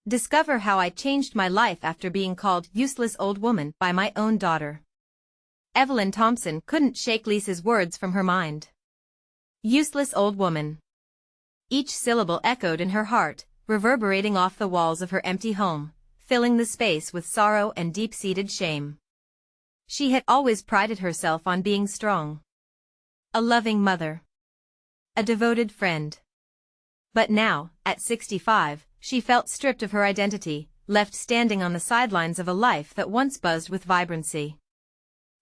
Discover how I changed my life after being called useless old woman by my own daughter. Evelyn Thompson couldn't shake Lisa's words from her mind. Useless old woman. Each syllable echoed in her heart, reverberating off the walls of her empty home, filling the space with sorrow and deep-seated shame. She had always prided herself on being strong. A loving mother. A devoted friend. But now, at 65, she felt stripped of her identity, left standing on the sidelines of a life that once buzzed with vibrancy.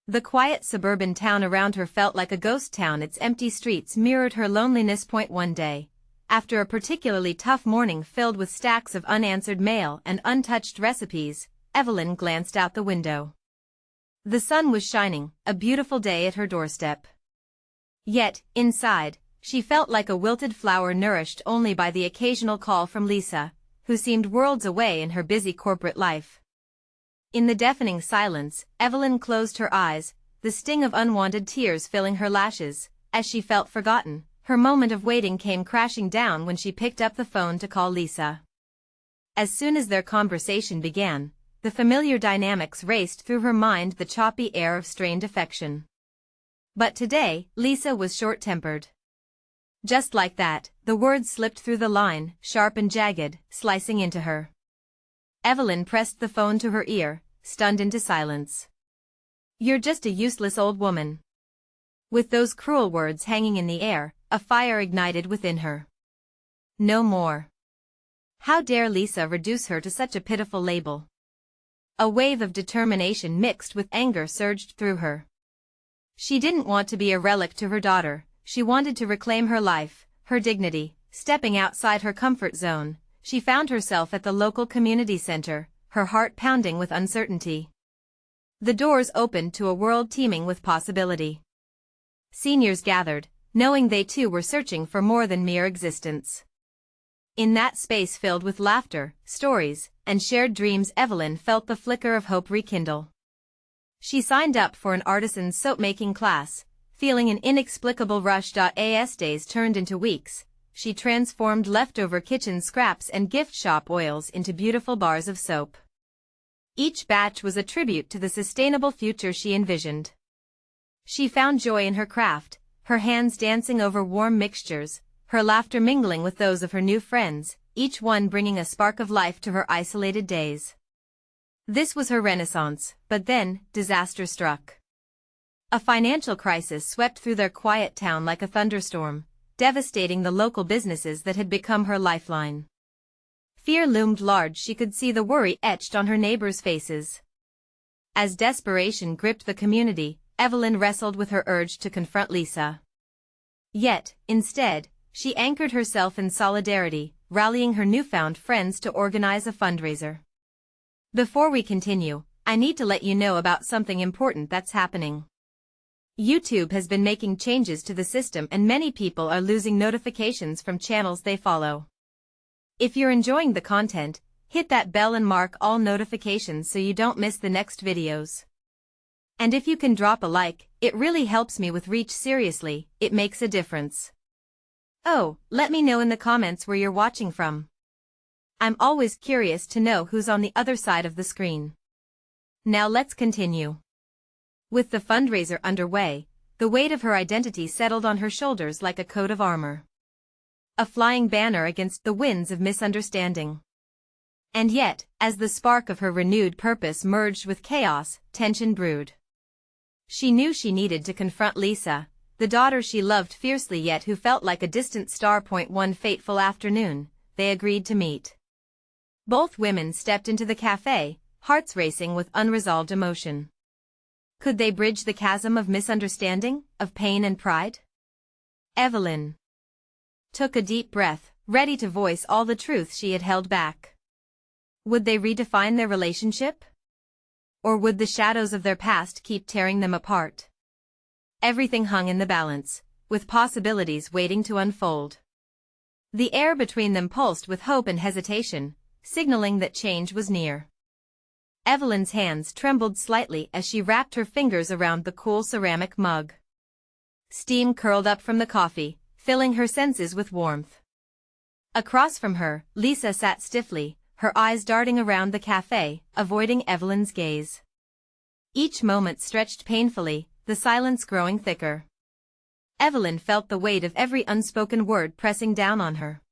The quiet suburban town around her felt like a ghost town. Its empty streets mirrored her loneliness. One day, after a particularly tough morning filled with stacks of unanswered mail and untouched recipes, Evelyn glanced out the window. The sun was shining, a beautiful day at her doorstep. Yet, inside, she felt like a wilted flower nourished only by the occasional call from Lisa, who seemed worlds away in her busy corporate life. In the deafening silence, Evelyn closed her eyes, the sting of unwanted tears filling her lashes. As she felt forgotten, her moment of waiting came crashing down when she picked up the phone to call Lisa. As soon as their conversation began, the familiar dynamics raced through her mind, the choppy air of strained affection. But today, Lisa was short-tempered. Just like that, the words slipped through the line, sharp and jagged, slicing into her. Evelyn pressed the phone to her ear, stunned into silence. "You're just a useless old woman." With those cruel words hanging in the air, a fire ignited within her. No more. How dare Lisa reduce her to such a pitiful label? A wave of determination mixed with anger surged through her. She didn't want to be a relic to her daughter. She wanted to reclaim her life, her dignity. Stepping outside her comfort zone, she found herself at the local community center, her heart pounding with uncertainty. The doors opened to a world teeming with possibility. Seniors gathered, knowing they too were searching for more than mere existence. In that space filled with laughter, stories, and shared dreams, Evelyn felt the flicker of hope rekindle. She signed up for an artisan's soap-making class, feeling an inexplicable rush. As days turned into weeks, she transformed leftover kitchen scraps and gift shop oils into beautiful bars of soap. Each batch was a tribute to the sustainable future she envisioned. She found joy in her craft, her hands dancing over warm mixtures, her laughter mingling with those of her new friends, each one bringing a spark of life to her isolated days. This was her renaissance, but then, disaster struck. A financial crisis swept through their quiet town like a thunderstorm, devastating the local businesses that had become her lifeline. Fear loomed large. She could see the worry etched on her neighbors' faces. As desperation gripped the community, Evelyn wrestled with her urge to confront Lisa. Yet, instead, she anchored herself in solidarity, rallying her newfound friends to organize a fundraiser. Before we continue, I need to let you know about something important that's happening. YouTube has been making changes to the system and many people are losing notifications from channels they follow. If you're enjoying the content, hit that bell and mark all notifications so you don't miss the next videos. And if you can drop a like, it really helps me with reach. Seriously, it makes a difference. Oh, let me know in the comments where you're watching from. I'm always curious to know who's on the other side of the screen. Now let's continue. With the fundraiser underway, the weight of her identity settled on her shoulders like a coat of armor. A flying banner against the winds of misunderstanding. And yet, as the spark of her renewed purpose merged with chaos, tension brewed. She knew she needed to confront Lisa, the daughter she loved fiercely yet who felt like a distant star. One fateful afternoon, they agreed to meet. Both women stepped into the cafe, hearts racing with unresolved emotion. Could they bridge the chasm of misunderstanding, of pain and pride? Evelyn took a deep breath, ready to voice all the truth she had held back. Would they redefine their relationship? Or would the shadows of their past keep tearing them apart? Everything hung in the balance, with possibilities waiting to unfold. The air between them pulsed with hope and hesitation, signaling that change was near. Evelyn's hands trembled slightly as she wrapped her fingers around the cool ceramic mug. Steam curled up from the coffee, filling her senses with warmth. Across from her, Lisa sat stiffly, her eyes darting around the cafe, avoiding Evelyn's gaze. Each moment stretched painfully, the silence growing thicker. Evelyn felt the weight of every unspoken word pressing down on her.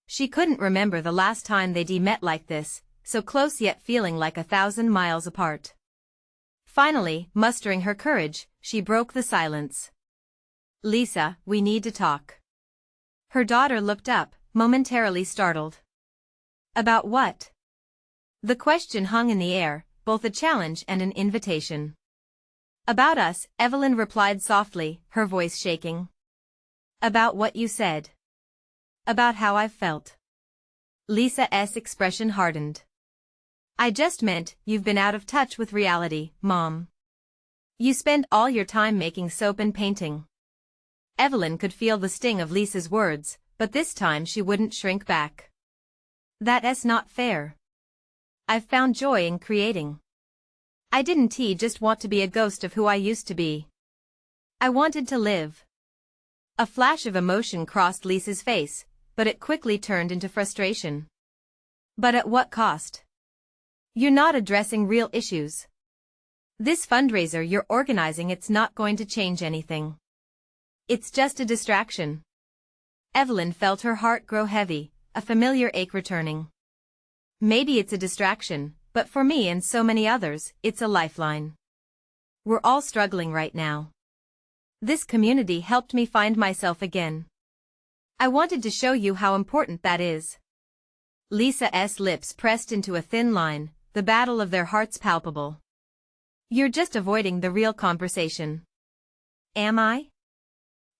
She couldn't remember the last time they'd met like this, so close yet feeling like 1,000 miles apart. Finally, mustering her courage, she broke the silence. "Lisa, we need to talk." Her daughter looked up, momentarily startled. "About what?" The question hung in the air, both a challenge and an invitation. "About us," Evelyn replied softly, her voice shaking. "About what you said. About how I've felt." Lisa's expression hardened. "I just meant, you've been out of touch with reality, Mom. You spend all your time making soap and painting." Evelyn could feel the sting of Lisa's words, but this time she wouldn't shrink back. "That's not fair. I've found joy in creating. I didn't just want to be a ghost of who I used to be. I wanted to live." A flash of emotion crossed Lisa's face, but it quickly turned into frustration. "But at what cost? You're not addressing real issues. This fundraiser you're organizing, it's not going to change anything. It's just a distraction." Evelyn felt her heart grow heavy, a familiar ache returning. "Maybe it's a distraction, but for me and so many others, it's a lifeline. We're all struggling right now. This community helped me find myself again. I wanted to show you how important that is." Lisa's lips pressed into a thin line, the battle of their hearts palpable. "You're just avoiding the real conversation." "Am I?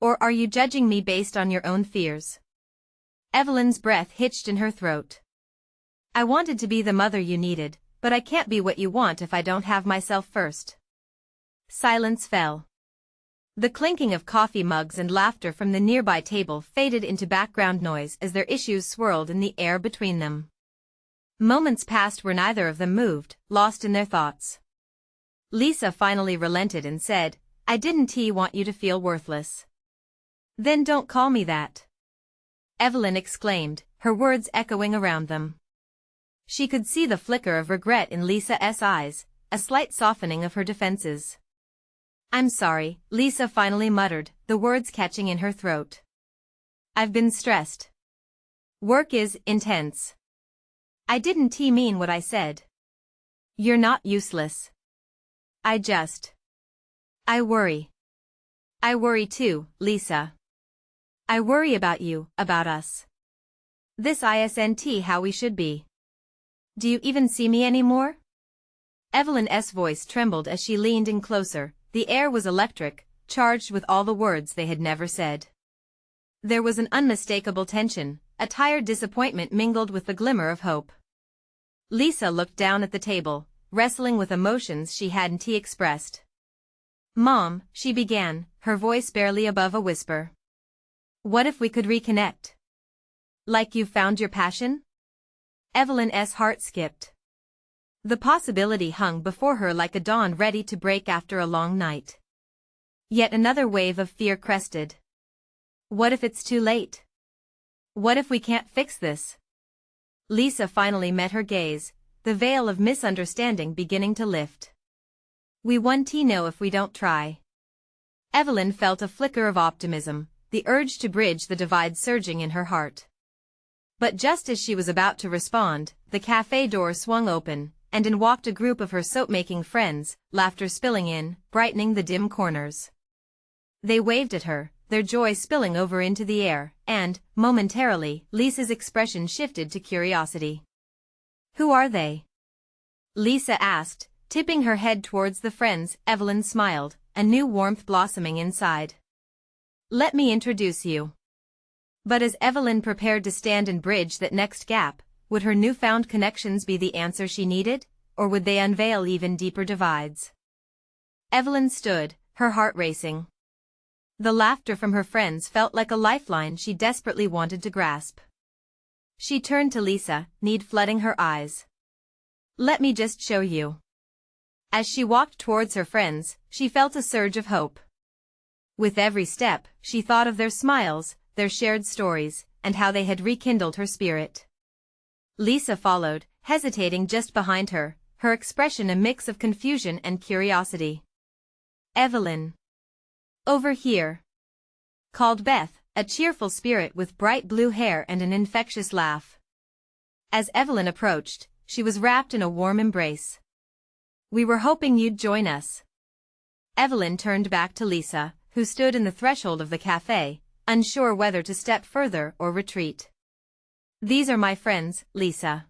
Or are you judging me based on your own fears?" Evelyn's breath hitched in her throat. "I wanted to be the mother you needed, but I can't be what you want if I don't have myself first." Silence fell. The clinking of coffee mugs and laughter from the nearby table faded into background noise as their issues swirled in the air between them. Moments passed where neither of them moved, lost in their thoughts. Lisa finally relented and said, "I didn't want you to feel worthless." "Then don't call me that," Evelyn exclaimed, her words echoing around them. She could see the flicker of regret in Lisa's eyes, a slight softening of her defenses. "I'm sorry," Lisa finally muttered, the words catching in her throat. "I've been stressed. Work is intense. I didn't mean what I said." "You're not useless. I worry. I worry too, Lisa. I worry about you, about us. This isn't how we should be. Do you even see me anymore?" Evelyn's voice trembled as she leaned in closer. The air was electric, charged with all the words they had never said. There was an unmistakable tension, a tired disappointment mingled with the glimmer of hope. Lisa looked down at the table, wrestling with emotions she hadn't expressed. "Mom," she began, her voice barely above a whisper. "What if we could reconnect? Like you've found your passion?" Evelyn's heart skipped. The possibility hung before her like a dawn ready to break after a long night. Yet another wave of fear crested. What if it's too late? What if we can't fix this? Lisa finally met her gaze, the veil of misunderstanding beginning to lift. "We won't know if we don't try." Evelyn felt a flicker of optimism, the urge to bridge the divide surging in her heart. But just as she was about to respond, the cafe door swung open, and in walked a group of her soap-making friends, laughter spilling in, brightening the dim corners. They waved at her, their joy spilling over into the air, and, momentarily, Lisa's expression shifted to curiosity. "Who are they?" Lisa asked, tipping her head towards the friends. Evelyn smiled, a new warmth blossoming inside. "Let me introduce you." But as Evelyn prepared to stand and bridge that next gap, would her newfound connections be the answer she needed, or would they unveil even deeper divides? Evelyn stood, her heart racing. The laughter from her friends felt like a lifeline she desperately wanted to grasp. She turned to Lisa, need flooding her eyes. "Let me just show you." As she walked towards her friends, she felt a surge of hope. With every step, she thought of their smiles, their shared stories, and how they had rekindled her spirit. Lisa followed, hesitating just behind her, her expression a mix of confusion and curiosity. Evelyn. Over here, called Beth, a cheerful spirit with bright blue hair and an infectious laugh. As Evelyn approached, she was wrapped in a warm embrace. We were hoping you'd join us. Evelyn turned back to Lisa, who stood in the threshold of the cafe, unsure whether to step further or retreat. These are my friends, Lisa.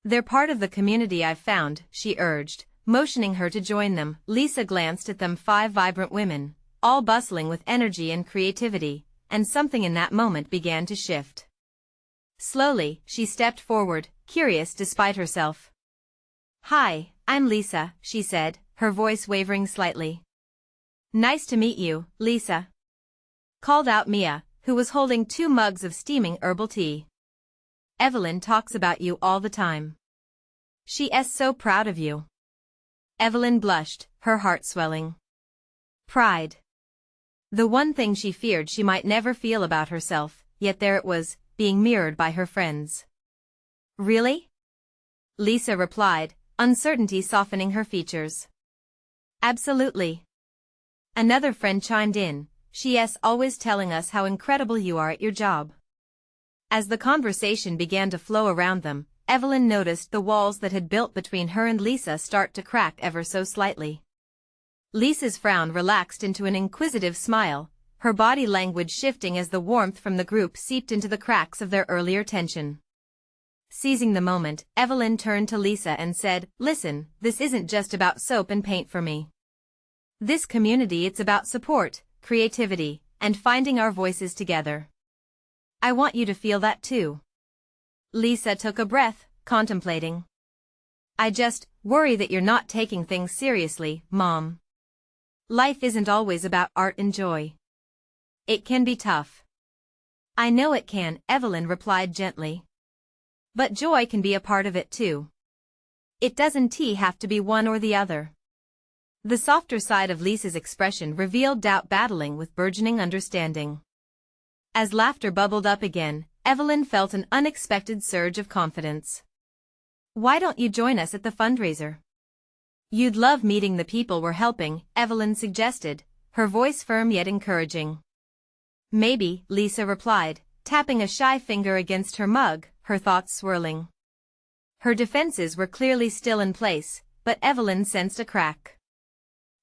They're part of the community I've found, she urged, motioning her to join them. Lisa glanced at them, 5 vibrant women, all bustling with energy and creativity, and something in that moment began to shift. Slowly, she stepped forward, curious despite herself. Hi, I'm Lisa, she said, her voice wavering slightly. Nice to meet you, Lisa. Called out Mia, who was holding 2 mugs of steaming herbal tea. Evelyn talks about you all the time. She's so proud of you. Evelyn blushed, her heart swelling. Pride. The one thing she feared she might never feel about herself, yet there it was, being mirrored by her friends. Really? Lisa replied, uncertainty softening her features. Absolutely. Another friend chimed in, she's always telling us how incredible you are at your job. As the conversation began to flow around them, Evelyn noticed the walls that had built between her and Lisa start to crack ever so slightly. Lisa's frown relaxed into an inquisitive smile, her body language shifting as the warmth from the group seeped into the cracks of their earlier tension. Seizing the moment, Evelyn turned to Lisa and said, listen, this isn't just about soap and paint for me. This community, it's about support, creativity, and finding our voices together. I want you to feel that too. Lisa took a breath, contemplating. I just worry that you're not taking things seriously, Mom. Life isn't always about art and joy. It can be tough. I know it can, Evelyn replied gently. But joy can be a part of it too. It doesn't have to be one or the other. The softer side of Lisa's expression revealed doubt battling with burgeoning understanding. As laughter bubbled up again, Evelyn felt an unexpected surge of confidence. Why don't you join us at the fundraiser? You'd love meeting the people we're helping, Evelyn suggested, her voice firm yet encouraging. Maybe, Lisa replied, tapping a shy finger against her mug, her thoughts swirling. Her defenses were clearly still in place, but Evelyn sensed a crack.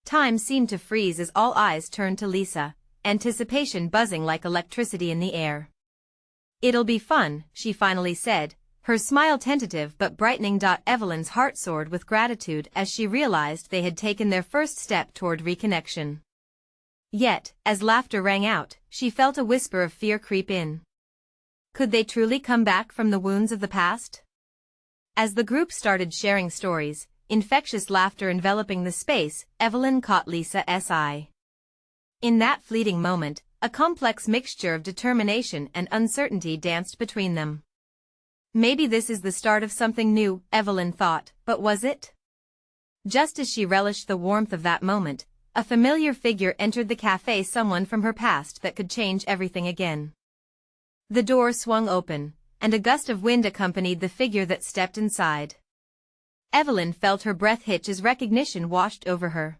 Time seemed to freeze as all eyes turned to Lisa, anticipation buzzing like electricity in the air. It'll be fun, she finally said, her smile tentative but brightening. Evelyn's heart soared with gratitude as she realized they had taken their first step toward reconnection. Yet, as laughter rang out, she felt a whisper of fear creep in. Could they truly come back from the wounds of the past? As the group started sharing stories, infectious laughter enveloping the space, Evelyn caught Lisa's eye. In that fleeting moment, a complex mixture of determination and uncertainty danced between them. Maybe this is the start of something new, Evelyn thought, but was it? Just as she relished the warmth of that moment, a familiar figure entered the cafe, someone from her past that could change everything again. The door swung open, and a gust of wind accompanied the figure that stepped inside. Evelyn felt her breath hitch as recognition washed over her.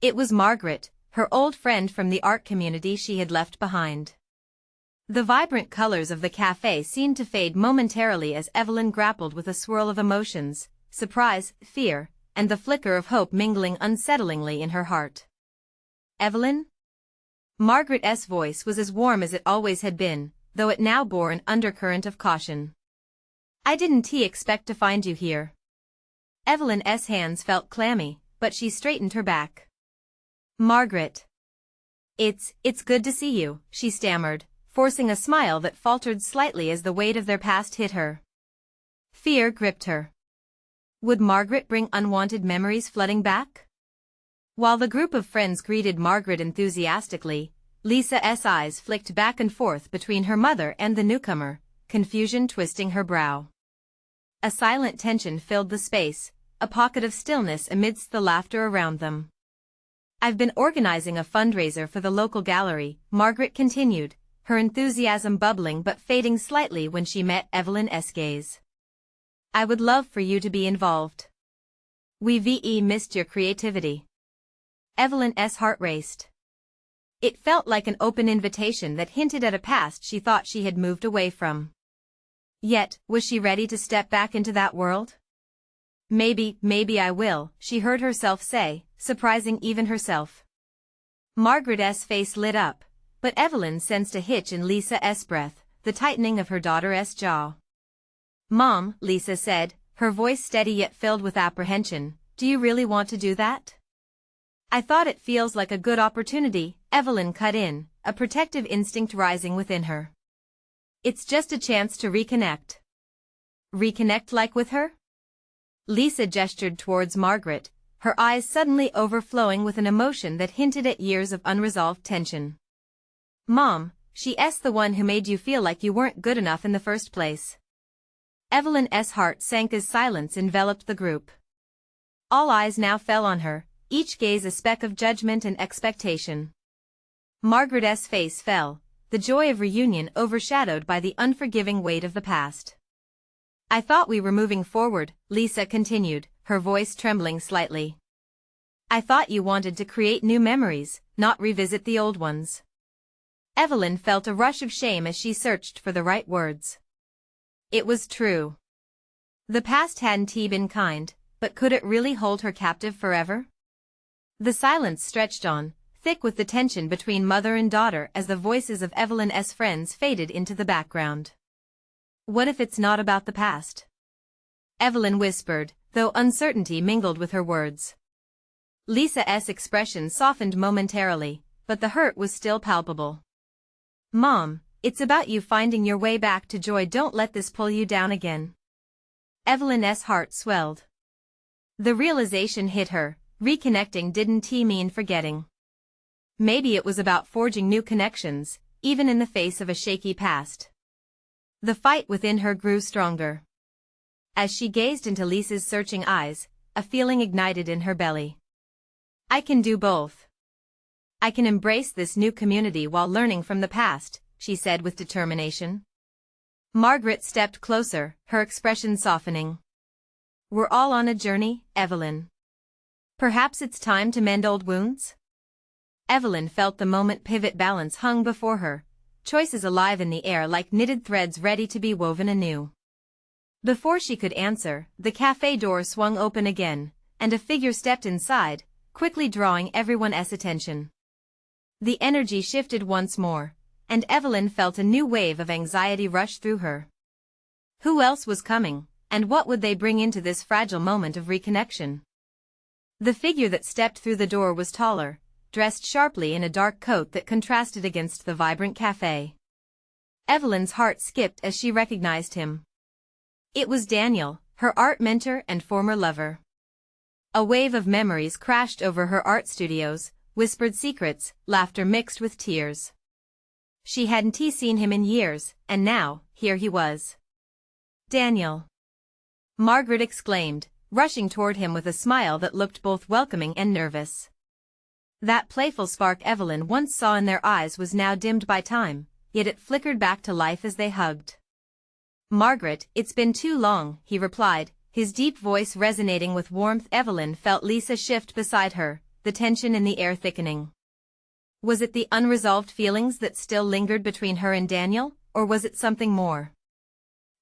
It was Margaret, her old friend from the art community she had left behind. The vibrant colors of the cafe seemed to fade momentarily as Evelyn grappled with a swirl of emotions, surprise, fear, and the flicker of hope mingling unsettlingly in her heart. Evelyn? Margaret's voice was as warm as it always had been, though it now bore an undercurrent of caution. I didn't expect to find you here. Evelyn's hands felt clammy, but she straightened her back. Margaret. It's good to see you, she stammered, forcing a smile that faltered slightly as the weight of their past hit her. Fear gripped her. Would Margaret bring unwanted memories flooding back? While the group of friends greeted Margaret enthusiastically, Lisa's eyes flicked back and forth between her mother and the newcomer, confusion twisting her brow. A silent tension filled the space, a pocket of stillness amidst the laughter around them. I've been organizing a fundraiser for the local gallery, Margaret continued, her enthusiasm bubbling but fading slightly when she met Evelyn's gaze. I would love for you to be involved. We missed your creativity. Evelyn's heart raced. It felt like an open invitation that hinted at a past she thought she had moved away from. Yet, was she ready to step back into that world? Maybe I will, she heard herself say, surprising even herself. Margaret's face lit up, but Evelyn sensed a hitch in Lisa's breath, the tightening of her daughter's jaw. Mom, Lisa said, her voice steady yet filled with apprehension, do you really want to do that? I thought it feels like a good opportunity, Evelyn cut in, a protective instinct rising within her. It's just a chance to reconnect. Reconnect like with her? Lisa gestured towards Margaret, her eyes suddenly overflowing with an emotion that hinted at years of unresolved tension. Mom, she's the one who made you feel like you weren't good enough in the first place. Evelyn's heart sank as silence enveloped the group. All eyes now fell on her, each gaze a speck of judgment and expectation. Margaret's face fell, the joy of reunion overshadowed by the unforgiving weight of the past. I thought we were moving forward, Lisa continued, her voice trembling slightly. I thought you wanted to create new memories, not revisit the old ones. Evelyn felt a rush of shame as she searched for the right words. It was true. The past hadn't been kind, but could it really hold her captive forever? The silence stretched on, thick with the tension between mother and daughter as the voices of Evelyn's friends faded into the background. What if it's not about the past? Evelyn whispered, though uncertainty mingled with her words. Lisa's expression softened momentarily, but the hurt was still palpable. Mom, it's about you finding your way back to joy. Don't let this pull you down again. Evelyn's heart swelled. The realization hit her, reconnecting didn't mean forgetting. Maybe it was about forging new connections, even in the face of a shaky past. The fight within her grew stronger. As she gazed into Lisa's searching eyes, a feeling ignited in her belly. I can do both. I can embrace this new community while learning from the past, she said with determination. Margaret stepped closer, her expression softening. We're all on a journey, Evelyn. Perhaps it's time to mend old wounds? Evelyn felt the moment pivot balance hung before her, choices alive in the air like knitted threads ready to be woven anew. Before she could answer, the cafe door swung open again, and a figure stepped inside, quickly drawing everyone's attention. The energy shifted once more, and Evelyn felt a new wave of anxiety rush through her. Who else was coming, and what would they bring into this fragile moment of reconnection? The figure that stepped through the door was taller, dressed sharply in a dark coat that contrasted against the vibrant cafe. Evelyn's heart skipped as she recognized him. It was Daniel, her art mentor and former lover. A wave of memories crashed over her art studios, whispered secrets, laughter mixed with tears. She hadn't seen him in years, and now, here he was. Daniel! Margaret exclaimed, rushing toward him with a smile that looked both welcoming and nervous. That playful spark Evelyn once saw in their eyes was now dimmed by time, yet it flickered back to life as they hugged. Margaret, it's been too long, he replied, his deep voice resonating with warmth. Evelyn felt Lisa shift beside her, the tension in the air thickening. Was it the unresolved feelings that still lingered between her and Daniel, or was it something more?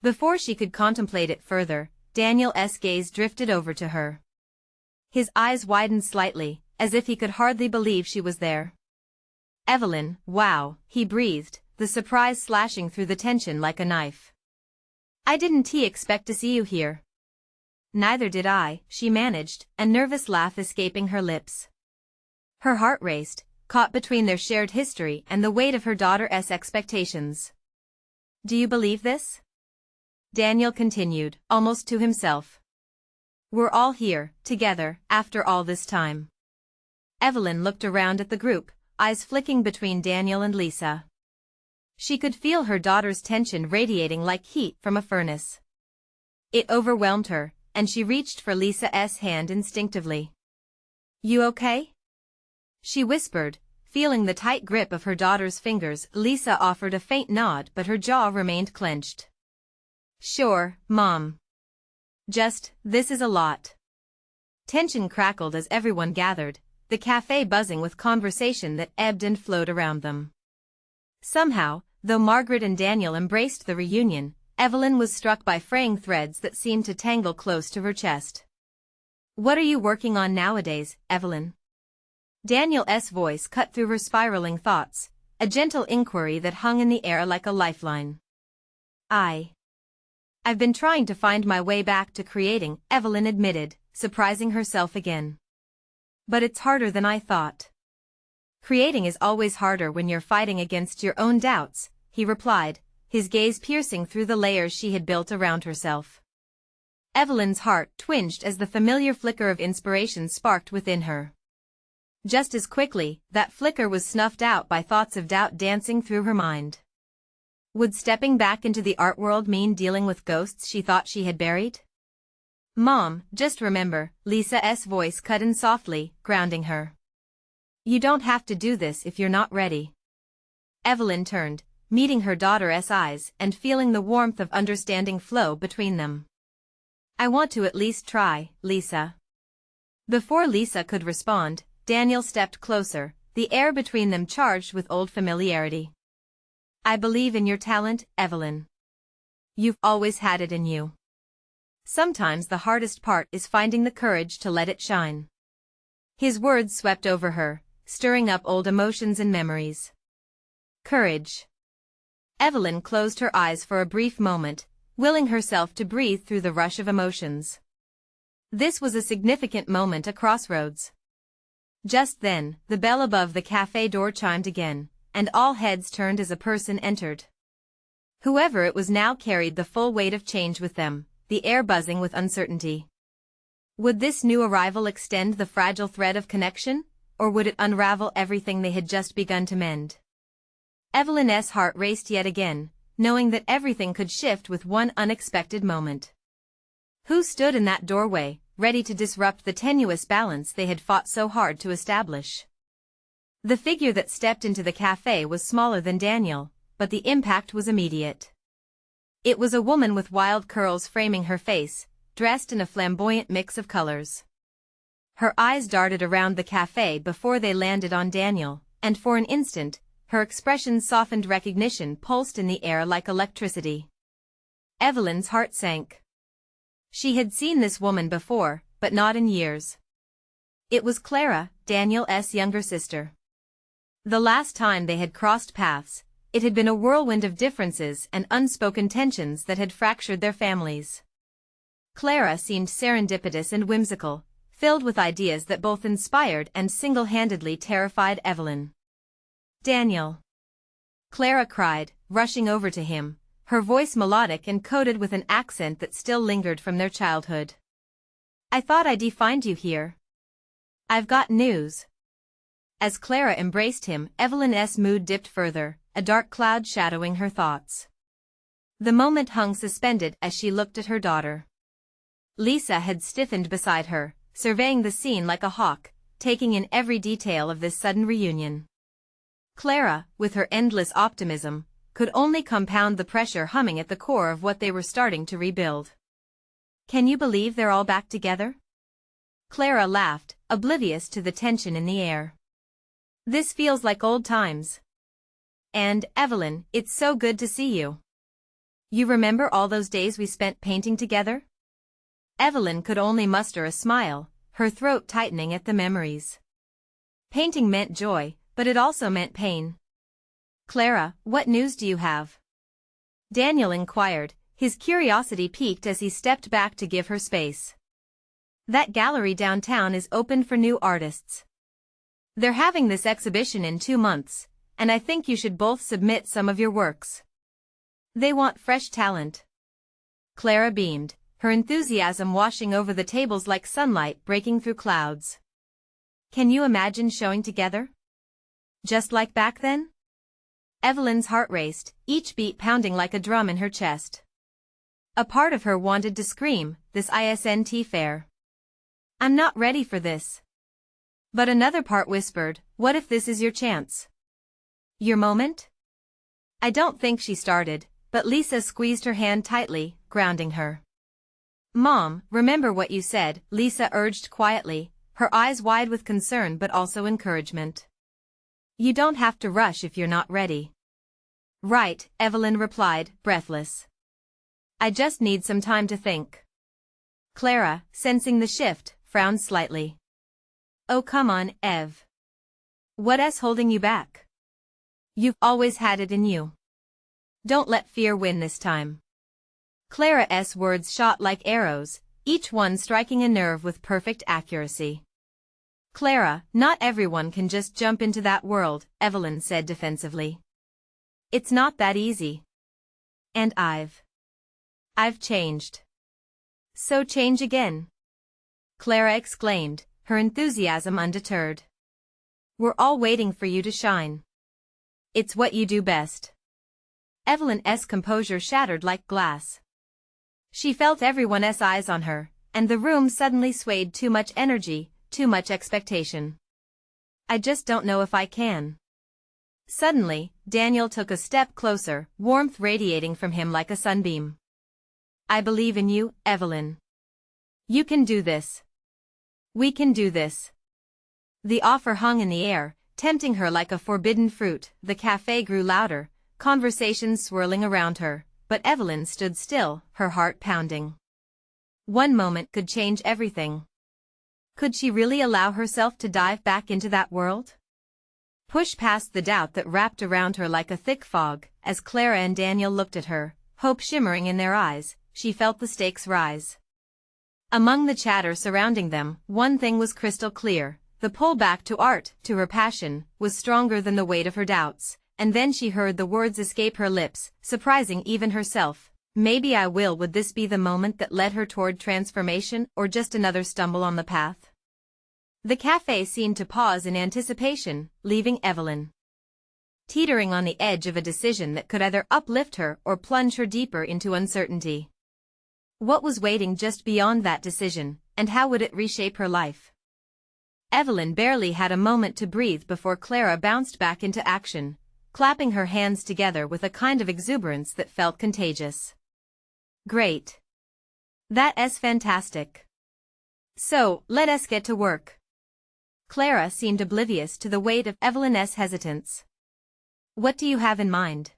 Before she could contemplate it further, Daniel's gaze drifted over to her. His eyes widened slightly, as if he could hardly believe she was there. Evelyn, wow, he breathed, the surprise slashing through the tension like a knife. I didn't expect to see you here. Neither did I, she managed, a nervous laugh escaping her lips. Her heart raced, caught between their shared history and the weight of her daughter's expectations. Do you believe this? Daniel continued, almost to himself. We're all here, together, after all this time. Evelyn looked around at the group, eyes flicking between Daniel and Lisa. She could feel her daughter's tension radiating like heat from a furnace. It overwhelmed her, and she reached for Lisa's hand instinctively. You okay? She whispered, Feeling the tight grip of her daughter's fingers, Lisa offered a faint nod, but her jaw remained clenched. Sure, Mom. This is a lot. Tension crackled as everyone gathered, the cafe buzzing with conversation that ebbed and flowed around them. Somehow, though Margaret and Daniel embraced the reunion, Evelyn was struck by fraying threads that seemed to tangle close to her chest. What are you working on nowadays, Evelyn? Daniel's voice cut through her spiraling thoughts, a gentle inquiry that hung in the air like a lifeline. I've been trying to find my way back to creating, Evelyn admitted, surprising herself again. But it's harder than I thought. Creating is always harder when you're fighting against your own doubts, he replied, his gaze piercing through the layers she had built around herself. Evelyn's heart twinged as the familiar flicker of inspiration sparked within her. Just as quickly, that flicker was snuffed out by thoughts of doubt dancing through her mind. Would stepping back into the art world mean dealing with ghosts she thought she had buried? Mom, just remember, Lisa's voice cut in softly, grounding her. You don't have to do this if you're not ready. Evelyn turned, meeting her daughter's eyes and feeling the warmth of understanding flow between them. I want to at least try, Lisa. Before Lisa could respond, Daniel stepped closer, the air between them charged with old familiarity. I believe in your talent, Evelyn. You've always had it in you. Sometimes the hardest part is finding the courage to let it shine. His words swept over her, stirring up old emotions and memories. Courage. Evelyn closed her eyes for a brief moment, willing herself to breathe through the rush of emotions. This was a significant moment, a crossroads. Just then, the bell above the cafe door chimed again, and all heads turned as a person entered. Whoever it was now carried the full weight of change with them, the air buzzing with uncertainty. Would this new arrival extend the fragile thread of connection, or would it unravel everything they had just begun to mend? Evelyn's heart raced yet again, knowing that everything could shift with one unexpected moment. Who stood in that doorway, ready to disrupt the tenuous balance they had fought so hard to establish? The figure that stepped into the cafe was smaller than Daniel, but the impact was immediate. It was a woman with wild curls framing her face, dressed in a flamboyant mix of colors. Her eyes darted around the cafe before they landed on Daniel, and for an instant, her expression softened. Recognition pulsed in the air like electricity. Evelyn's heart sank. She had seen this woman before, but not in years. It was Clara, Daniel's younger sister. The last time they had crossed paths, it had been a whirlwind of differences and unspoken tensions that had fractured their families. Clara seemed serendipitous and whimsical, filled with ideas that both inspired and single-handedly terrified Evelyn. Daniel! Clara cried, rushing over to him, her voice melodic and coated with an accent that still lingered from their childhood. I thought I'd find you here. I've got news. As Clara embraced him, Evelyn's mood dipped further, a dark cloud shadowing her thoughts. The moment hung suspended as she looked at her daughter. Lisa had stiffened beside her, surveying the scene like a hawk, taking in every detail of this sudden reunion. Clara, with her endless optimism, could only compound the pressure humming at the core of what they were starting to rebuild. Can you believe they're all back together? Clara laughed, oblivious to the tension in the air. This feels like old times. And, Evelyn, it's so good to see you. You remember all those days we spent painting together? Evelyn could only muster a smile, her throat tightening at the memories. Painting meant joy, but it also meant pain. Clara, what news do you have? Daniel inquired, his curiosity piqued as he stepped back to give her space. That gallery downtown is open for new artists. They're having this exhibition in 2 months, and I think you should both submit some of your works. They want fresh talent. Clara beamed, her enthusiasm washing over the tables like sunlight breaking through clouds. Can you imagine showing together? Just like back then? Evelyn's heart raced, each beat pounding like a drum in her chest. A part of her wanted to scream, this isn't fair. I'm not ready for this. But another part whispered, what if this is your chance? Your moment? I don't think she started, but Lisa squeezed her hand tightly, grounding her. Mom, remember what you said, Lisa urged quietly, her eyes wide with concern but also encouragement. You don't have to rush if you're not ready. Right, Evelyn replied, breathless. I just need some time to think. Clara, sensing the shift, frowned slightly. Oh come on, Ev. What's holding you back? You've always had it in you. Don't let fear win this time. Clara's words shot like arrows, each one striking a nerve with perfect accuracy. Clara, not everyone can just jump into that world, Evelyn said defensively. It's not that easy. And I've changed. So change again. Clara exclaimed, her enthusiasm undeterred. We're all waiting for you to shine. It's what you do best. Evelyn's composure shattered like glass. She felt everyone's eyes on her, and the room suddenly swayed. Too much energy, too much expectation. I just don't know if I can. Suddenly, Daniel took a step closer, warmth radiating from him like a sunbeam. I believe in you, Evelyn. You can do this. We can do this. The offer hung in the air, tempting her like a forbidden fruit. The cafe grew louder, conversations swirling around her, but Evelyn stood still, her heart pounding. One moment could change everything. Could she really allow herself to dive back into that world? Push past the doubt that wrapped around her like a thick fog. As Clara and Daniel looked at her, hope shimmering in their eyes, she felt the stakes rise. Among the chatter surrounding them, one thing was crystal clear: the pull back to art, to her passion, was stronger than the weight of her doubts. And then she heard the words escape her lips, surprising even herself. Maybe I will. Would this be the moment that led her toward transformation, or just another stumble on the path? The cafe seemed to pause in anticipation, leaving Evelyn teetering on the edge of a decision that could either uplift her or plunge her deeper into uncertainty. What was waiting just beyond that decision, and how would it reshape her life? Evelyn barely had a moment to breathe before Clara bounced back into action, clapping her hands together with a kind of exuberance that felt contagious. Great. That's fantastic. So, let us get to work. Clara seemed oblivious to the weight of Evelyn's hesitance. What do you have in mind?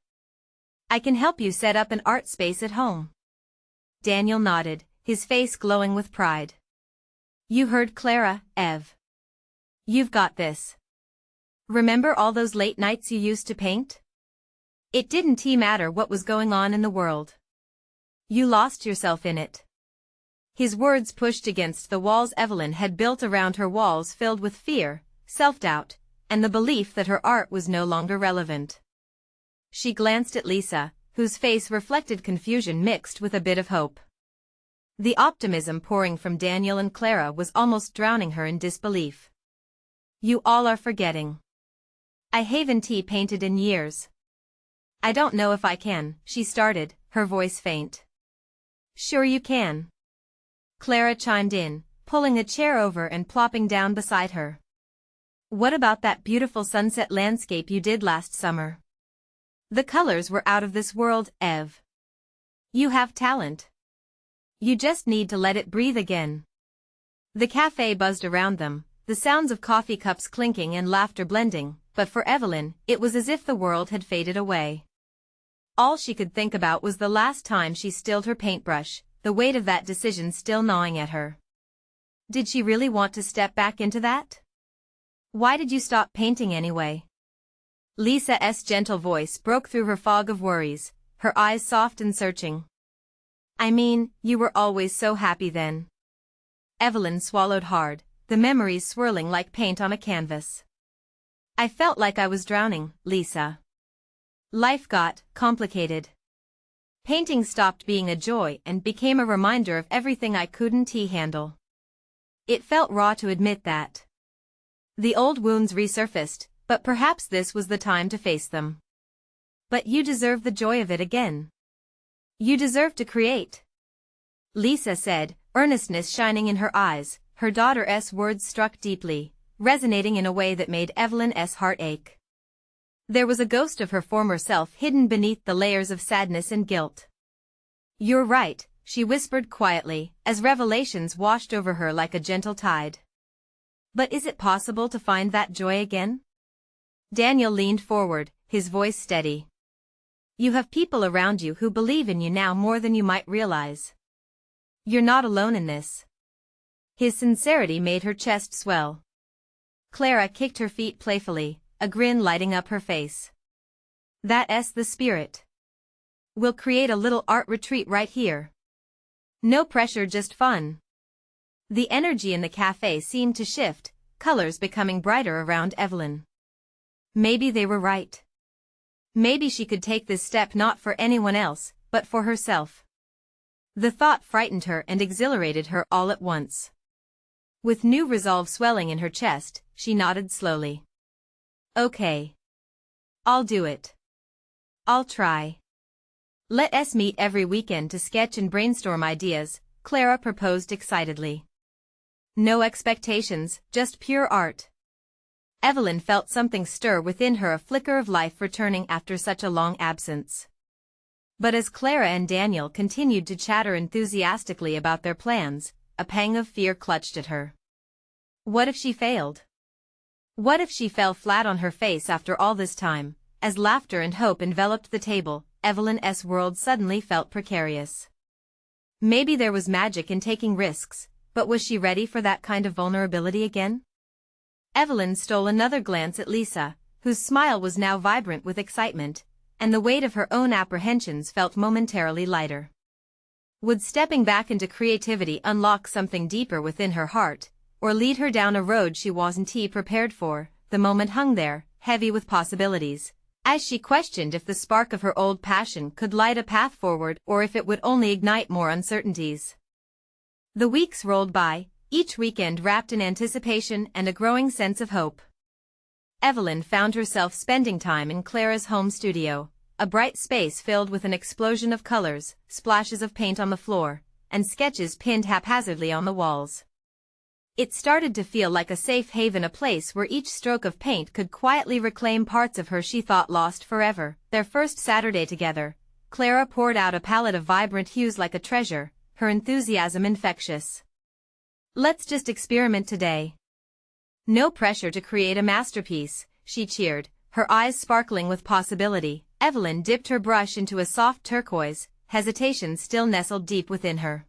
I can help you set up an art space at home. Daniel nodded, his face glowing with pride. You heard Clara, Ev. You've got this. Remember all those late nights you used to paint? It didn't matter what was going on in the world. You lost yourself in it. His words pushed against the walls Evelyn had built around her, walls filled with fear, self-doubt, and the belief that her art was no longer relevant. She glanced at Lisa, whose face reflected confusion mixed with a bit of hope. The optimism pouring from Daniel and Clara was almost drowning her in disbelief. You all are forgetting. I haven't painted in years. I don't know if I can, she started, her voice faint. Sure you can. Clara chimed in, pulling a chair over and plopping down beside her. What about that beautiful sunset landscape you did last summer? The colors were out of this world, Ev. You have talent. You just need to let it breathe again. The cafe buzzed around them, the sounds of coffee cups clinking and laughter blending, but for Evelyn, it was as if the world had faded away. All she could think about was the last time she stilled her paintbrush, the weight of that decision still gnawing at her. Did she really want to step back into that? Why did you stop painting anyway? Lisa's gentle voice broke through her fog of worries, her eyes soft and searching. I mean, you were always so happy then. Evelyn swallowed hard, the memories swirling like paint on a canvas. I felt like I was drowning, Lisa. Life got complicated. Painting stopped being a joy and became a reminder of everything I couldn't handle. It felt raw to admit that. The old wounds resurfaced, but perhaps this was the time to face them. But you deserve the joy of it again. You deserve to create. Lisa said, earnestness shining in her eyes. Her daughter's words struck deeply, resonating in a way that made Evelyn's heart ache. There was a ghost of her former self hidden beneath the layers of sadness and guilt. "You're right," she whispered quietly, as revelations washed over her like a gentle tide. "But is it possible to find that joy again?" Daniel leaned forward, his voice steady. "You have people around you who believe in you now more than you might realize. You're not alone in this." His sincerity made her chest swell. Clara kicked her feet playfully, a grin lighting up her face. "That's the spirit. We'll create a little art retreat right here. No pressure, just fun." The energy in the cafe seemed to shift, colors becoming brighter around Evelyn. Maybe they were right. Maybe she could take this step not for anyone else, but for herself. The thought frightened her and exhilarated her all at once. With new resolve swelling in her chest, she nodded slowly. "Okay. I'll do it. I'll try. Let us meet every weekend to sketch and brainstorm ideas," Clara proposed excitedly. "No expectations, just pure art." Evelyn felt something stir within her, a flicker of life returning after such a long absence. But as Clara and Daniel continued to chatter enthusiastically about their plans, a pang of fear clutched at her. What if she failed? What if she fell flat on her face after all this time? As laughter and hope enveloped the table, Evelyn's world suddenly felt precarious. Maybe there was magic in taking risks, but was she ready for that kind of vulnerability again? Evelyn stole another glance at Lisa, whose smile was now vibrant with excitement, and the weight of her own apprehensions felt momentarily lighter. Would stepping back into creativity unlock something deeper within her heart, or lead her down a road she wasn't prepared for? The moment hung there, heavy with possibilities, as she questioned if the spark of her old passion could light a path forward or if it would only ignite more uncertainties. The weeks rolled by, each weekend wrapped in anticipation and a growing sense of hope. Evelyn found herself spending time in Clara's home studio, a bright space filled with an explosion of colors, splashes of paint on the floor, and sketches pinned haphazardly on the walls. It started to feel like a safe haven, a place where each stroke of paint could quietly reclaim parts of her she thought lost forever. Their first Saturday together, Clara poured out a palette of vibrant hues like a treasure, her enthusiasm infectious. "Let's just experiment today. No pressure to create a masterpiece," she cheered, her eyes sparkling with possibility. Evelyn dipped her brush into a soft turquoise, hesitation still nestled deep within her.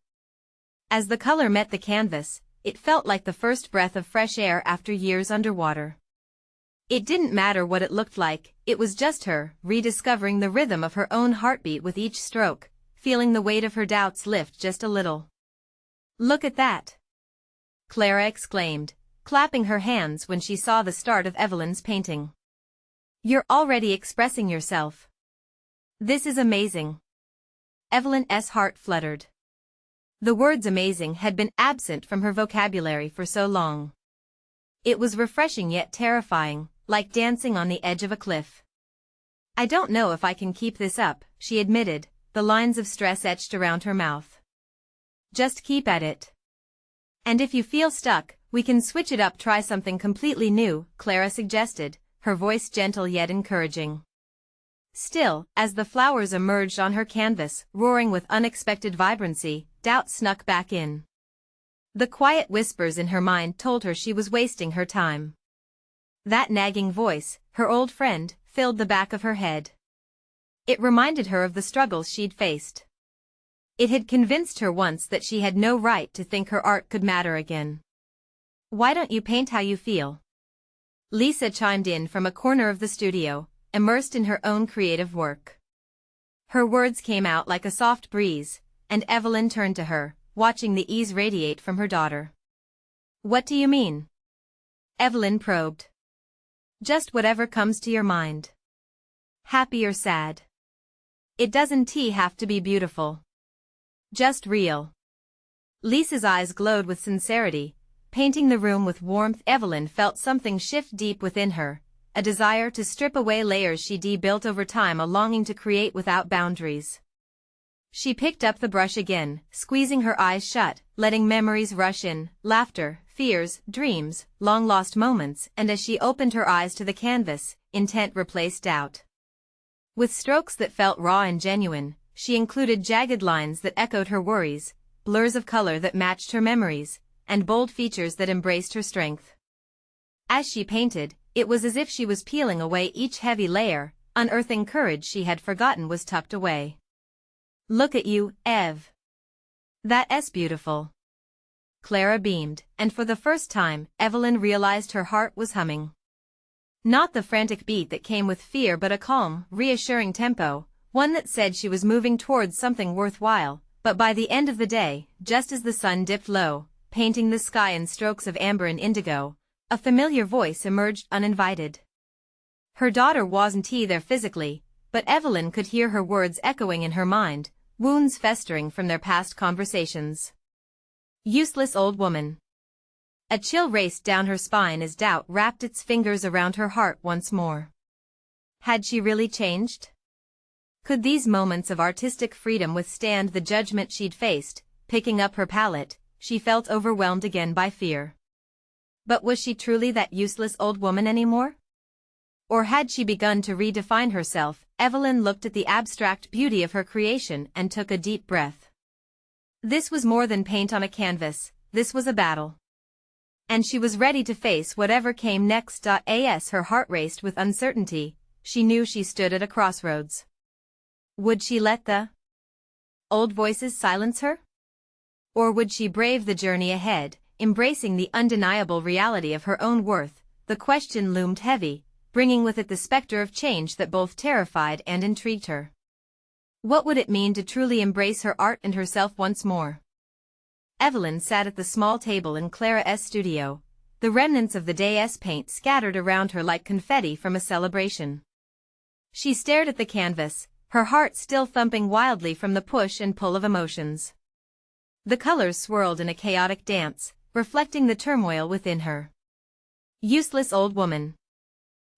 As the color met the canvas, it felt like the first breath of fresh air after years underwater. It didn't matter what it looked like, it was just her, rediscovering the rhythm of her own heartbeat with each stroke, feeling the weight of her doubts lift just a little. "Look at that!" Clara exclaimed, clapping her hands when she saw the start of Evelyn's painting. "You're already expressing yourself. This is amazing." Evelyn's heart fluttered. The words amazing had been absent from her vocabulary for so long. It was refreshing yet terrifying, like dancing on the edge of a cliff. "I don't know if I can keep this up," she admitted, the lines of stress etched around her mouth. "Just keep at it. And if you feel stuck, we can switch it up, try something completely new," Clara suggested, her voice gentle yet encouraging. Still, as the flowers emerged on her canvas, roaring with unexpected vibrancy, doubt snuck back in. The quiet whispers in her mind told her she was wasting her time. That nagging voice, her old friend, filled the back of her head. It reminded her of the struggles she'd faced. It had convinced her once that she had no right to think her art could matter again. "Why don't you paint how you feel?" Lisa chimed in from a corner of the studio, immersed in her own creative work. Her words came out like a soft breeze, and Evelyn turned to her, watching the ease radiate from her daughter. "What do you mean?" Evelyn probed. "Just whatever comes to your mind. Happy or sad. It doesn't have to be beautiful. Just real." Lisa's eyes glowed with sincerity, painting the room with warmth. Evelyn felt something shift deep within her, a desire to strip away layers she'd built over time, a longing to create without boundaries. She picked up the brush again, squeezing her eyes shut, letting memories rush in, laughter, fears, dreams, long-lost moments, and as she opened her eyes to the canvas, intent replaced doubt. With strokes that felt raw and genuine, she included jagged lines that echoed her worries, blurs of color that matched her memories, and bold features that embraced her strength. As she painted, it was as if she was peeling away each heavy layer, unearthing courage she had forgotten was tucked away. "Look at you, Ev. That's beautiful." Clara beamed, and for the first time, Evelyn realized her heart was humming. Not the frantic beat that came with fear but a calm, reassuring tempo, one that said she was moving towards something worthwhile. But by the end of the day, just as the sun dipped low, painting the sky in strokes of amber and indigo, a familiar voice emerged uninvited. Her daughter wasn't there physically, but Evelyn could hear her words echoing in her mind, wounds festering from their past conversations. "Useless old woman." A chill raced down her spine as doubt wrapped its fingers around her heart once more. Had she really changed? Could these moments of artistic freedom withstand the judgment she'd faced? Picking up her palette, she felt overwhelmed again by fear. But was she truly that useless old woman anymore? Or had she begun to redefine herself? Evelyn looked at the abstract beauty of her creation and took a deep breath. This was more than paint on a canvas, this was a battle. And she was ready to face whatever came next. As her heart raced with uncertainty, she knew she stood at a crossroads. Would she let the old voices silence her? Or would she brave the journey ahead, embracing the undeniable reality of her own worth? The question loomed heavy, bringing with it the specter of change that both terrified and intrigued her. What would it mean to truly embrace her art and herself once more? Evelyn sat at the small table in Clara's studio, the remnants of the day's paint scattered around her like confetti from a celebration. She stared at the canvas, her heart still thumping wildly from the push and pull of emotions. The colors swirled in a chaotic dance, reflecting the turmoil within her. Useless old woman.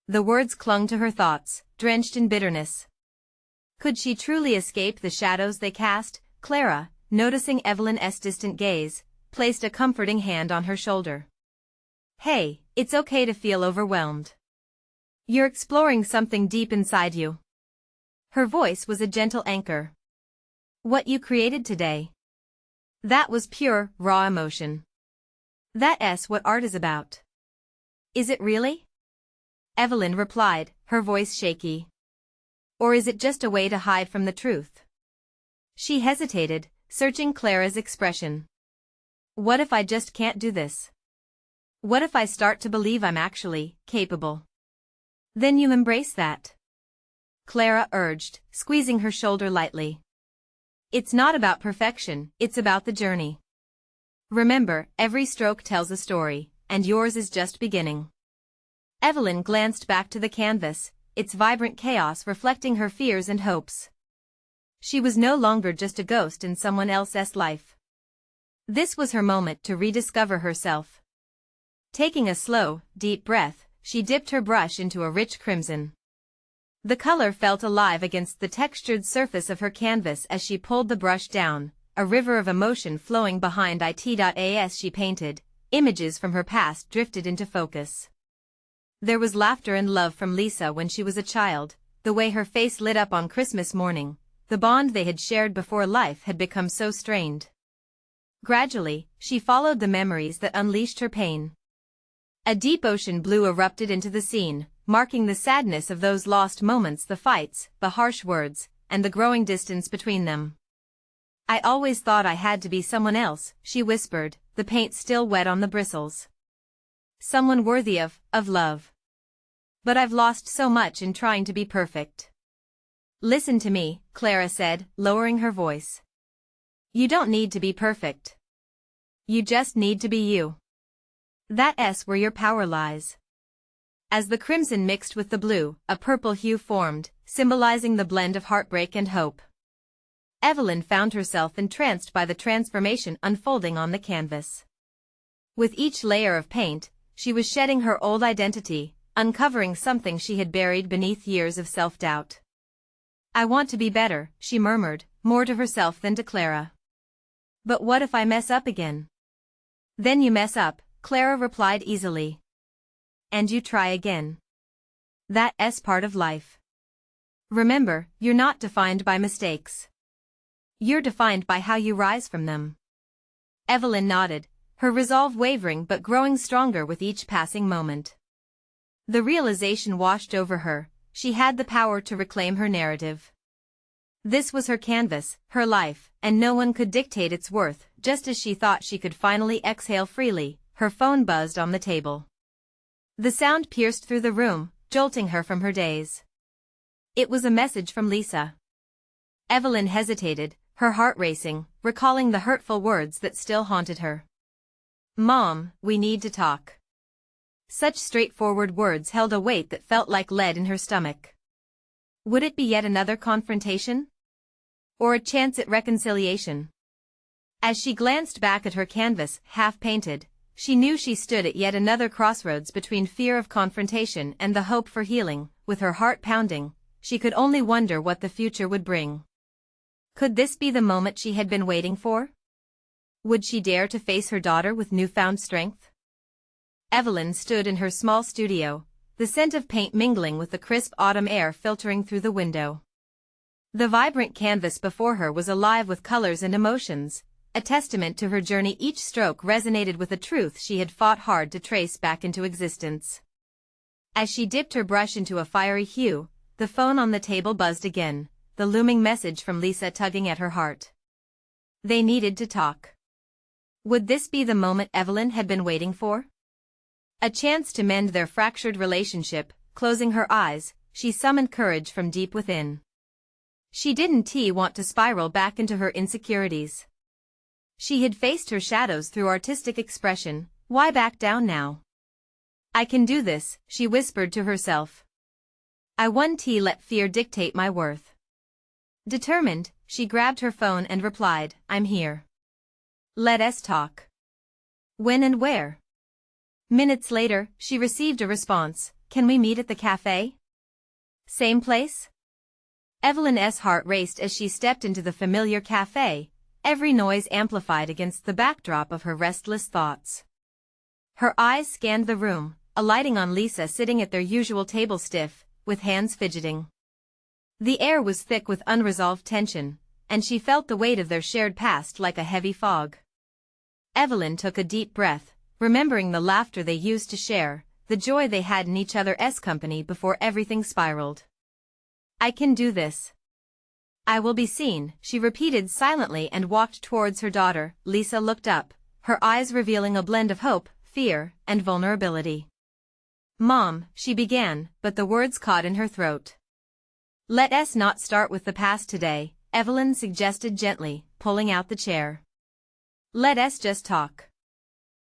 The words clung to her thoughts, drenched in bitterness. Could she truly escape the shadows they cast? Clara, noticing Evelyn's distant gaze, placed a comforting hand on her shoulder. "Hey, it's okay to feel overwhelmed. You're exploring something deep inside you." Her voice was a gentle anchor. "What you created today, that was pure, raw emotion. That's what art is about." "Is it really?" Evelyn replied, her voice shaky. "Or is it just a way to hide from the truth?" She hesitated, searching Clara's expression. "What if I just can't do this? What if I start to believe I'm actually capable? Then you embrace that," Clara urged, squeezing her shoulder lightly. "It's not about perfection, it's about the journey. Remember, every stroke tells a story, and yours is just beginning." Evelyn glanced back to the canvas, its vibrant chaos reflecting her fears and hopes. She was no longer just a ghost in someone else's life. This was her moment to rediscover herself. Taking a slow, deep breath, she dipped her brush into a rich crimson. The color felt alive against the textured surface of her canvas as she pulled the brush down, a river of emotion flowing behind it. As she painted, images from her past drifted into focus. There was laughter and love from Lisa when she was a child, the way her face lit up on Christmas morning, the bond they had shared before life had become so strained. Gradually, she followed the memories that unleashed her pain. A deep ocean blue erupted into the scene, marking the sadness of those lost moments, the fights, the harsh words, and the growing distance between them. "I always thought I had to be someone else," she whispered, the paint still wet on the bristles. "Someone worthy of love. But I've lost so much in trying to be perfect." "Listen to me," Clara said, lowering her voice. "You don't need to be perfect. You just need to be you. That's where your power lies." As the crimson mixed with the blue, a purple hue formed, symbolizing the blend of heartbreak and hope. Evelyn found herself entranced by the transformation unfolding on the canvas. With each layer of paint, she was shedding her old identity, uncovering something she had buried beneath years of self-doubt. "I want to be better," she murmured, more to herself than to Clara. But what if I mess up again? Then you mess up, Clara replied easily. And you try again. That's part of life. Remember, you're not defined by mistakes. You're defined by how you rise from them. Evelyn nodded, her resolve wavering but growing stronger with each passing moment. The realization washed over her, she had the power to reclaim her narrative. This was her canvas, her life, and no one could dictate its worth. Just as she thought she could finally exhale freely, her phone buzzed on the table. The sound pierced through the room, jolting her from her daze. It was a message from Lisa. Evelyn hesitated, her heart racing, recalling the hurtful words that still haunted her. "Mom, we need to talk." Such straightforward words held a weight that felt like lead in her stomach. Would it be yet another confrontation? Or a chance at reconciliation? As she glanced back at her canvas, half-painted, she knew she stood at yet another crossroads between fear of confrontation and the hope for healing. With her heart pounding, she could only wonder what the future would bring. Could this be the moment she had been waiting for? Would she dare to face her daughter with newfound strength? Evelyn stood in her small studio, the scent of paint mingling with the crisp autumn air filtering through the window. The vibrant canvas before her was alive with colors and emotions, a testament to her journey. Each stroke resonated with a truth she had fought hard to trace back into existence. As she dipped her brush into a fiery hue, the phone on the table buzzed again, the looming message from Lisa tugging at her heart. They needed to talk. Would this be the moment Evelyn had been waiting for? A chance to mend their fractured relationship. Closing her eyes, she summoned courage from deep within. She didn't want to spiral back into her insecurities. She had faced her shadows through artistic expression, why back down now? "I can do this," she whispered to herself. "I won't let fear dictate my worth." Determined, she grabbed her phone and replied, "I'm here. Let us talk." When and where? Minutes later, she received a response, "Can we meet at the cafe?" Same place? Evelyn's heart raced as she stepped into the familiar cafe, every noise amplified against the backdrop of her restless thoughts. Her eyes scanned the room, alighting on Lisa sitting at their usual table stiff, with hands fidgeting. The air was thick with unresolved tension, and she felt the weight of their shared past like a heavy fog. Evelyn took a deep breath, remembering the laughter they used to share, the joy they had in each other's company before everything spiraled. "I can do this. I will be seen," she repeated silently and walked towards her daughter. Lisa looked up, her eyes revealing a blend of hope, fear, and vulnerability. "Mom," she began, but the words caught in her throat. "Let us not start with the past today," Evelyn suggested gently, pulling out the chair. "Let us just talk."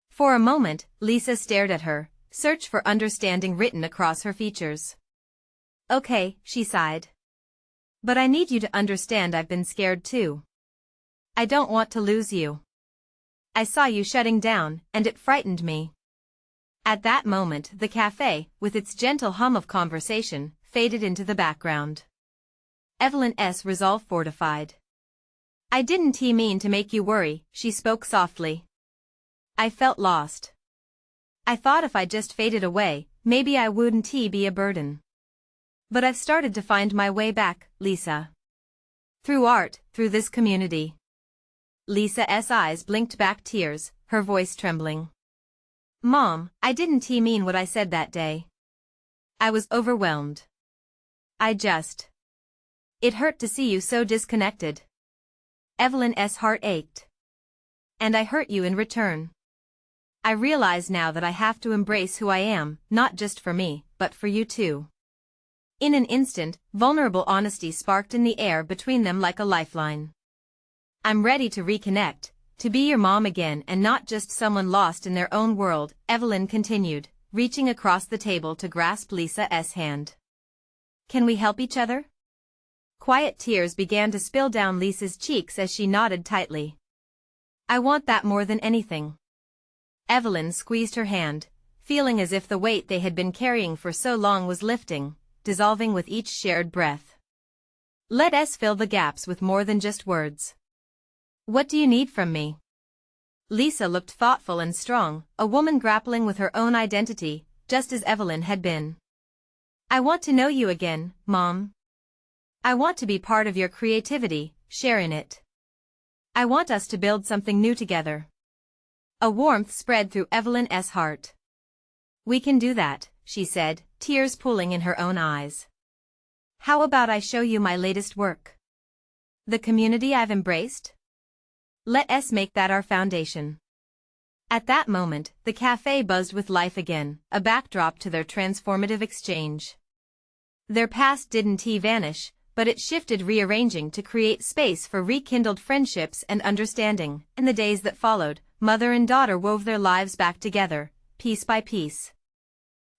For a moment, Lisa stared at her, search for understanding written across her features. "Okay," she sighed. "But I need you to understand I've been scared too. I don't want to lose you. I saw you shutting down, and it frightened me." At that moment, the cafe, with its gentle hum of conversation, faded into the background. Evelyn's resolve fortified. "I didn't mean to make you worry," she spoke softly. "I felt lost. I thought if I just faded away, maybe I wouldn't be a burden. But I've started to find my way back, Lisa. Through art, through this community." Lisa's eyes blinked back tears, her voice trembling. "Mom, I didn't mean what I said that day. I was overwhelmed. It hurt to see you so disconnected." Evelyn's heart ached. "And I hurt you in return. I realize now that I have to embrace who I am, not just for me, but for you too." In an instant, vulnerable honesty sparked in the air between them like a lifeline. "I'm ready to reconnect, to be your mom again and not just someone lost in their own world," Evelyn continued, reaching across the table to grasp Lisa's hand. "Can we help each other?" Quiet tears began to spill down Lisa's cheeks as she nodded tightly. "I want that more than anything." Evelyn squeezed her hand, feeling as if the weight they had been carrying for so long was lifting, dissolving with each shared breath. Let us fill the gaps with more than just words. What do you need from me? Lisa looked thoughtful and strong, a woman grappling with her own identity, just as Evelyn had been. I want to know you again, Mom. I want to be part of your creativity, share in it. I want us to build something new together. A warmth spread through Evelyn's heart. We can do that, she said, tears pooling in her own eyes. How about I show you my latest work? The community I've embraced? Let us make that our foundation. At that moment, the cafe buzzed with life again, a backdrop to their transformative exchange. Their past didn't vanish, but it shifted, rearranging to create space for rekindled friendships and understanding. In the days that followed, mother and daughter wove their lives back together, piece by piece.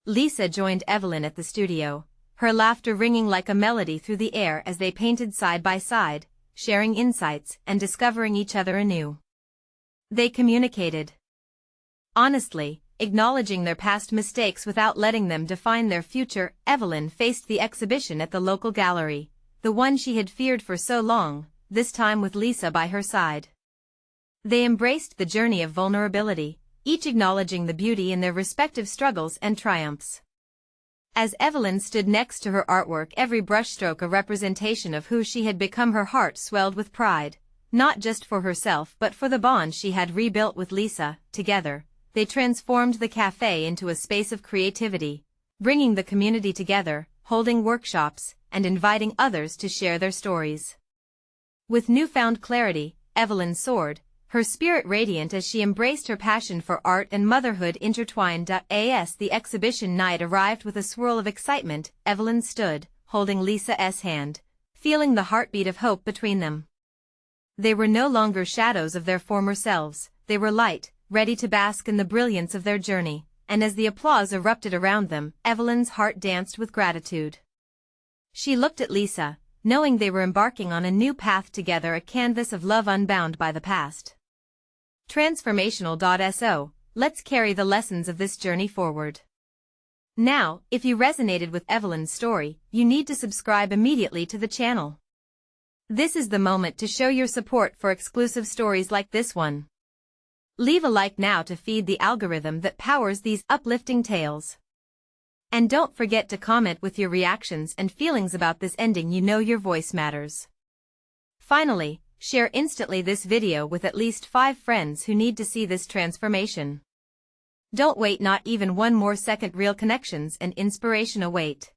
Lisa joined Evelyn at the studio, her laughter ringing like a melody through the air as they painted side by side, sharing insights and discovering each other anew. They communicated honestly, acknowledging their past mistakes without letting them define their future. Evelyn faced the exhibition at the local gallery, the one she had feared for so long, this time with Lisa by her side. They embraced the journey of vulnerability, each acknowledging the beauty in their respective struggles and triumphs. As Evelyn stood next to her artwork, every brushstroke a representation of who she had become, her heart swelled with pride, not just for herself but for the bond she had rebuilt with Lisa. Together, they transformed the cafe into a space of creativity, bringing the community together, holding workshops, and inviting others to share their stories. With newfound clarity, Evelyn soared, her spirit radiant as she embraced her passion for art and motherhood intertwined. As the exhibition night arrived with a swirl of excitement, Evelyn stood, holding Lisa's hand, feeling the heartbeat of hope between them. They were no longer shadows of their former selves, they were light, ready to bask in the brilliance of their journey, and as the applause erupted around them, Evelyn's heart danced with gratitude. She looked at Lisa, knowing they were embarking on a new path together, a canvas of love unbound by the past. Transformational.so, let's carry the lessons of this journey forward. Now, if you resonated with Evelyn's story, you need to subscribe immediately to the channel. This is the moment to show your support for exclusive stories like this one. Leave a like now to feed the algorithm that powers these uplifting tales. And don't forget to comment with your reactions and feelings about this ending. You know your voice matters. Finally, share instantly this video with at least 5 friends who need to see this transformation. Don't wait, not even one more second. Real connections and inspiration await.